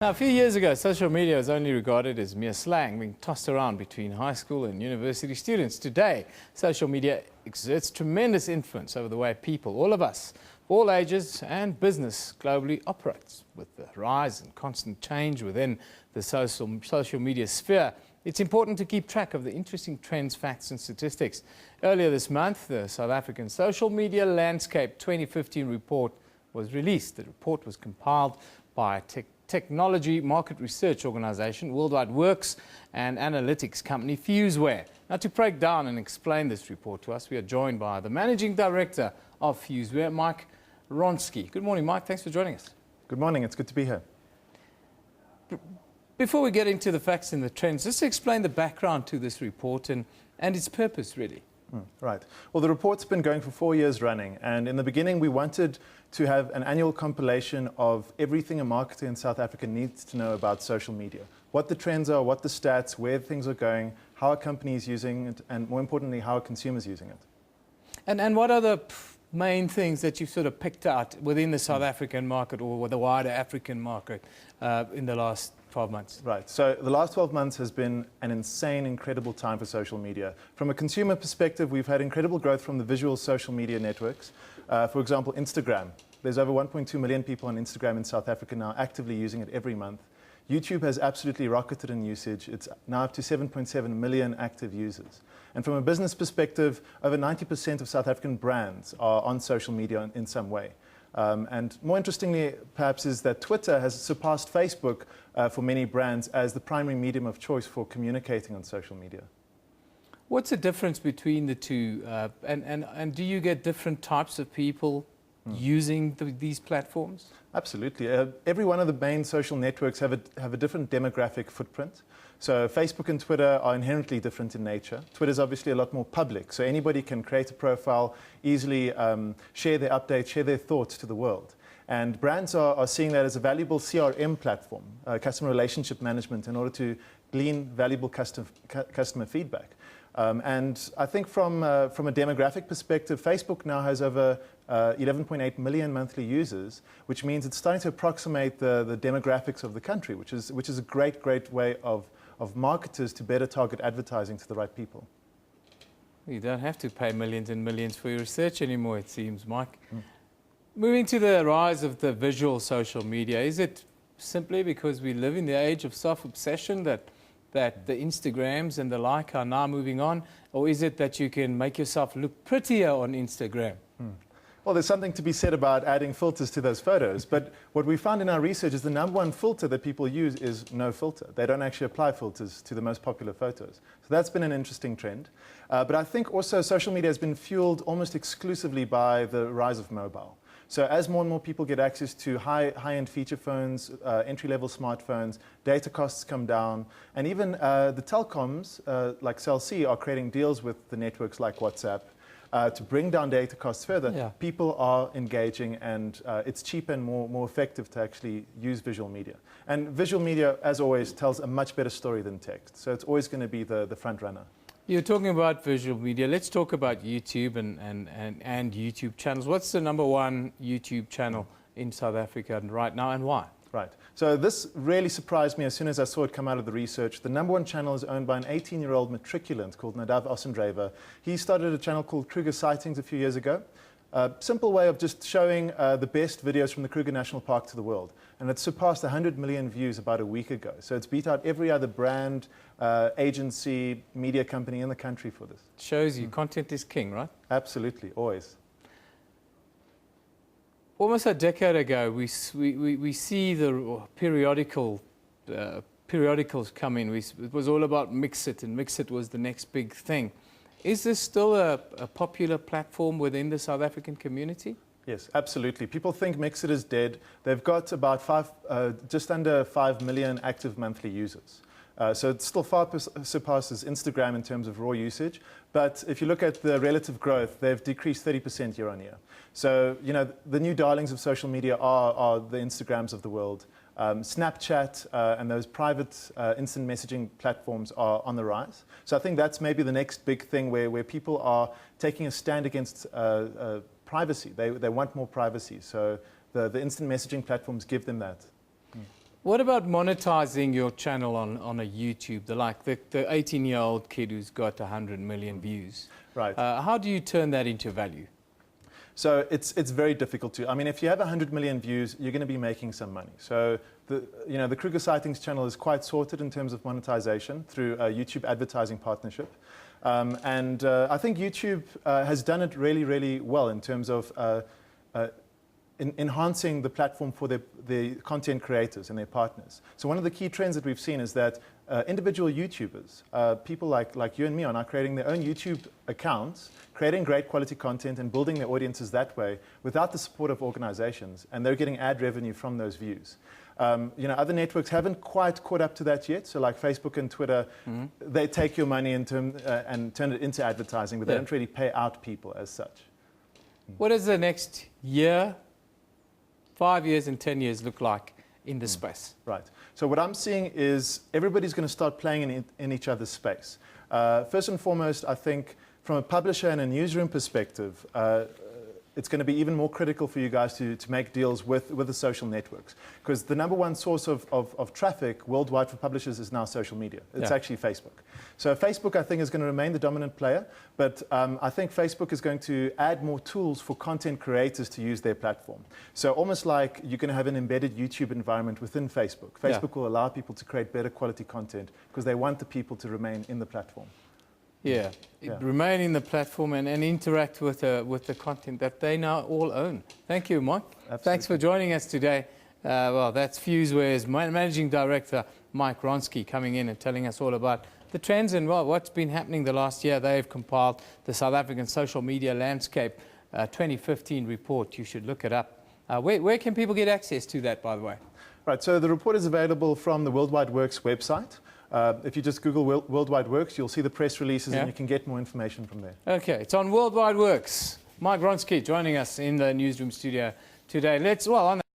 Now, a few years ago, social media was only regarded as mere slang being tossed around between high school and university students. Today, social media exerts tremendous influence over the way people, all of us, all ages and business globally operates. With the rise and constant change within the social media sphere, it's important to keep track of the interesting trends, facts and statistics. Earlier this month, the South African Social Media Landscape 2015 report was released. The report was compiled by a technology market research organization, Worldwide Works and analytics company Fuseware. Now, to break down and explain this report to us, we are joined by the Managing Director of Fuseware, Mike Ronsky. Good morning, Mike. Thanks for joining us. Good morning. It's good to be here. Before we get into the facts and the trends, just explain the background to this report and its purpose, really. Right. Well, the report's been going for 4 years running, and in the beginning we wanted to have an annual compilation of everything a marketer in South Africa needs to know about social media. What the trends are, what the stats, where things are going, how a company is using it, and more importantly, how a consumer is using it. And what are the main things that you've sort of picked out within the South African market or the wider African market in the last 12 months? Right. So the last 12 months has been an insane, incredible time for social media. From a consumer perspective, we've had incredible growth from the visual social media networks. For example, Instagram. There's over 1.2 million people on Instagram in South Africa now actively using it every month. YouTube has absolutely rocketed in usage. It's now up to 7.7 million active users. And from a business perspective, over 90% of South African brands are on social media in some way. And more interestingly, perhaps, is that Twitter has surpassed Facebook for many brands as the primary medium of choice for communicating on social media. What's the difference between the two? And do you get different types of people using these platforms? Absolutely. Every one of the main social networks have a different demographic footprint. So Facebook and Twitter are inherently different in nature. Twitter is obviously a lot more public, so anybody can create a profile, easily share their updates, share their thoughts to the world. And brands are seeing that as a valuable CRM platform, customer relationship management, in order to glean valuable customer feedback. And I think from a demographic perspective, Facebook now has over 11.8 million monthly users, which means it's starting to approximate the demographics of the country, which is a great way of marketers to better target advertising to the right people. You don't have to pay millions and millions for your research anymore, it seems, Mike. Moving to the rise of the visual social media, is it simply because we live in the age of self-obsession that the Instagrams and the like are now moving on? Or is it that you can make yourself look prettier on Instagram? Well, there's something to be said about adding filters to those photos. But what we found in our research is the #1 filter that people use is no filter. They don't actually apply filters to the most popular photos. So that's been an interesting trend. But I think also social media has been fueled almost exclusively by the rise of mobile. So as more and more people get access to high-end feature phones, entry-level smartphones, data costs come down, and even the telecoms, like Cell C, are creating deals with the networks like WhatsApp to bring down data costs further. Yeah. People are engaging, and it's cheaper and more effective to actually use visual media. And visual media, as always, tells a much better story than text. So it's always going to be the front runner. You're talking about visual media. Let's talk about YouTube and YouTube channels. What's the #1 YouTube channel in South Africa right now, and why? Right. So this really surprised me as soon as I saw it come out of the research. The #1 channel is owned by an 18-year-old matriculant called Nadav Ossendrever. He started a channel called Kruger Sightings a few years ago. A simple way of just showing the best videos from the Kruger National Park to the world. And it surpassed 100 million views about a week ago. So it's beat out every other brand, agency, media company in the country for this. Shows you content is king, right? Absolutely, always. Almost a decade ago, we see the periodicals come in. It was all about Mix It, and Mix It was the next big thing. Is this still a popular platform within the South African community? Yes, absolutely. People think Mix It is dead. They've got about just under 5 million active monthly users. So it still far surpasses Instagram in terms of raw usage. But if you look at the relative growth, they've decreased 30% year on year. So, you know, the new darlings of social media are the Instagrams of the world. Snapchat and those private instant messaging platforms are on the rise. So I think that's maybe the next big thing where people are taking a stand against privacy. They want more privacy. So the instant messaging platforms give them that. What about monetizing your channel on a YouTube? The 18-year-old kid who's got 100 million views. Right. How do you turn that into value? So it's very difficult to. I mean, if you have 100 million views, you're going to be making some money. So the Kruger Sightings channel is quite sorted in terms of monetization through a YouTube advertising partnership. I think YouTube has done it really, really well in terms of enhancing the platform for the content creators and their partners. So one of the key trends that we've seen is that individual YouTubers, people like you and me, are now creating their own YouTube accounts, creating great quality content and building their audiences that way without the support of organizations, and they're getting ad revenue from those views. Other networks haven't quite caught up to that yet. So like Facebook and Twitter, they take your money and turn it into advertising, but they don't really pay out people as such. What does the next year, 5 years and 10 years look like in this space? Right. So what I'm seeing is everybody's going to start playing in each other's space. First and foremost, I think from a publisher and a newsroom perspective, it's going to be even more critical for you guys to make deals with the social networks. Because the number one source of traffic worldwide for publishers is now social media. It's actually Facebook. So Facebook, I think, is going to remain the dominant player. But I think Facebook is going to add more tools for content creators to use their platform. So almost like you're going to have an embedded YouTube environment within Facebook. Facebook will allow people to create better quality content because they want the people to remain in the platform. Yeah, remain in the platform and interact with the content that they now all own. Thank you, Mike. Absolutely. Thanks for joining us today. Well, that's Fuseware's Managing Director, Mike Ronsky, coming in and telling us all about the trends and what's been happening the last year. They've compiled the South African Social Media Landscape 2015 report. You should look it up. Where can people get access to that, by the way? Right, so the report is available from the Worldwide Works website. If you just Google Worldwide Works, you'll see the press releases and you can get more information from there. Okay, it's on Worldwide Works. Mike Ronsky joining us in the newsroom studio today. On that